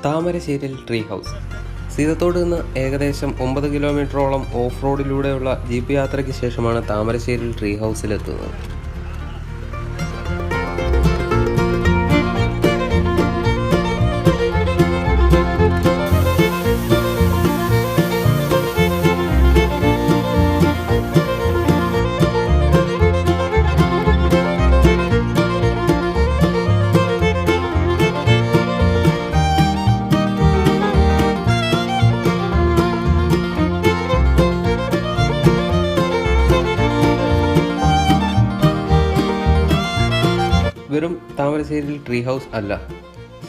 താമരശ്ശേരിൽ tree house. Seethathodu നിന്ന് ഏകദേശം 9 കിലോമീറ്ററോളം ഓഫ് റോഡിലൂടെയുള്ള ജീപ്പ് യാത്രയ്ക്ക് ശേഷമാണ് താമരശ്ശേരിൽ ട്രീ ഹൗസിലെത്തുന്നത്. വെറും താമരശ്ശേരിൽ ട്രീ ഹൗസ് അല്ല,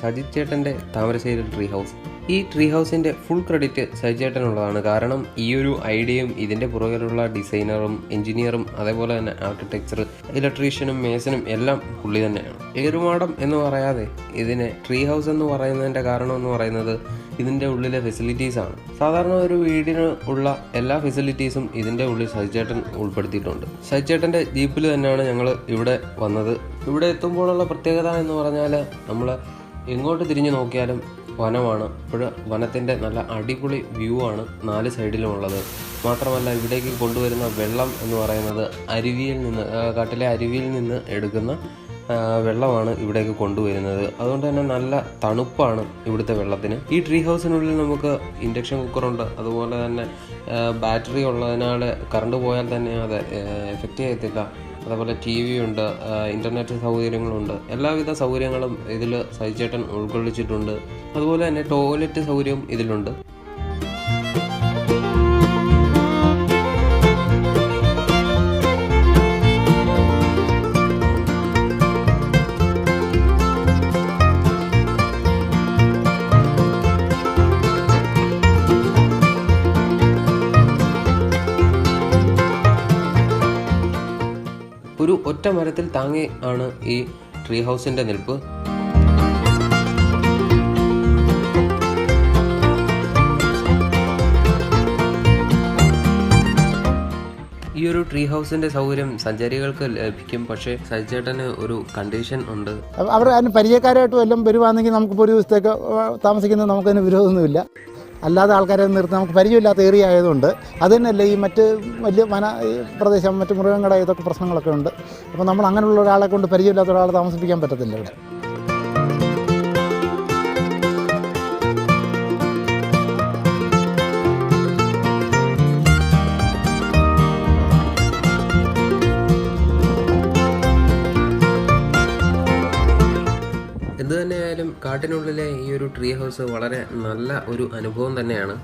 സജിത് ചേട്ടൻ്റെ താമരശ്ശേരിൽ ട്രീ ഹൗസ്. ഈ ട്രീ ഹൗസിൻ്റെ ഫുൾ ക്രെഡിറ്റ് സജിത് ചേട്ടനുള്ളതാണ്. കാരണം ഈ ഒരു ഐഡിയയും ഇതിൻ്റെ പുറകിലുള്ള ഡിസൈനറും എഞ്ചിനീയറും അതേപോലെ തന്നെ ആർക്കിടെക്ചർ, ഇലക്ട്രീഷ്യനും മേസനും എല്ലാം പുള്ളി തന്നെയാണ്. ഏറുമാടം എന്ന് പറയാതെ ഇതിനെ ട്രീ ഹൗസ് എന്ന് പറയുന്നതിൻ്റെ കാരണം എന്ന് പറയുന്നത് ഇതിൻ്റെ ഉള്ളിലെ ഫെസിലിറ്റീസാണ്. സാധാരണ ഒരു വീടിന് ഉള്ള എല്ലാ ഫെസിലിറ്റീസും ഇതിൻ്റെ ഉള്ളിൽ സജിച്ചേട്ടൻ ഉൾപ്പെടുത്തിയിട്ടുണ്ട്. സജിച്ചേട്ടൻ്റെ ജീപ്പിൽ തന്നെയാണ് ഞങ്ങൾ ഇവിടെ വന്നത്. ഇവിടെ എത്തുമ്പോഴുള്ള പ്രത്യേകത എന്ന് പറഞ്ഞാൽ നമ്മൾ എങ്ങോട്ട് തിരിഞ്ഞു നോക്കിയാലും വനമാണ്. ഇപ്പോൾ വനത്തിൻ്റെ നല്ല അടിപൊളി വ്യൂ ആണ് 4 സൈഡിലുമുള്ളത്. മാത്രമല്ല ഇവിടേക്ക് കൊണ്ടുവരുന്ന വെള്ളം എന്ന് പറയുന്നത് കാട്ടിലെ അരുവിയിൽ നിന്ന് എടുക്കുന്ന വെള്ളമാണ് ഇവിടേക്ക് കൊണ്ടുവരുന്നത്. അതുകൊണ്ട് തന്നെ നല്ല തണുപ്പാണ് ഇവിടുത്തെ വെള്ളത്തിന്. ഈ ട്രീ ഹൗസിനുള്ളിൽ നമുക്ക് ഇൻഡക്ഷൻ കുക്കറുണ്ട്, അതുപോലെ തന്നെ ബാറ്ററി ഉള്ളതിനാൽ കറണ്ട് പോയാൽ തന്നെ അത് എഫക്റ്റ് ചെയ്യത്തില്ല. അതേപോലെ TV ഉണ്ട്, ഇൻ്റർനെറ്റ് സൗകര്യങ്ങളുണ്ട്. എല്ലാവിധ സൗകര്യങ്ങളും ഇതിൽ സജിച്ചേട്ടൻ ഉൾക്കൊള്ളിച്ചിട്ടുണ്ട്. അതുപോലെ തന്നെ ടോയ്ലറ്റ് സൗകര്യവും ഇതിലുണ്ട്. ഒരു ഒറ്റ മരത്തിൽ താങ്ങി ആണ് ഈ ട്രീ ഹൗസിൻ്റെ നിൽപ്പ്. ഈ ഒരു ട്രീ ഹൗസിൻ്റെ സൗകര്യം സഞ്ചാരികൾക്ക് ലഭിക്കും. പക്ഷേ സജിച്ചേട്ടന് ഒരു കണ്ടീഷൻ ഉണ്ട്. അവർ അതിന് പരിചയക്കാരായിട്ടും എല്ലാം വരുവാണെങ്കിൽ നമുക്കിപ്പോൾ ഒരു ദിവസത്തേക്ക് താമസിക്കുന്നത് നമുക്കതിന് വിരോധമൊന്നുമില്ല. അല്ലാതെ ആൾക്കാരെ നിർത്തി നമുക്ക് പരിചയമില്ലാത്ത ഏരിയ ആയതുകൊണ്ട് അത് തന്നെയല്ല ഈ മറ്റ് വലിയ പ്രദേശം, മറ്റ് മൃഗങ്ങളുടെ ഇതൊക്കെ പ്രശ്നങ്ങളൊക്കെ ഉണ്ട്. അപ്പോൾ നമ്മൾ അങ്ങനെയുള്ള ഒരാളെ കൊണ്ട് പരിചയമില്ലാത്ത ഒരാളെ താമസിപ്പിക്കാൻ പറ്റത്തില്ല ഇവിടെ. എന്തുതന്നെയായാലും കാട്ടിനുള്ളിലെ ഈ ഒരു ട്രീ ഹൗസ് വളരെ നല്ല ഒരു അനുഭവം തന്നെയാണ്.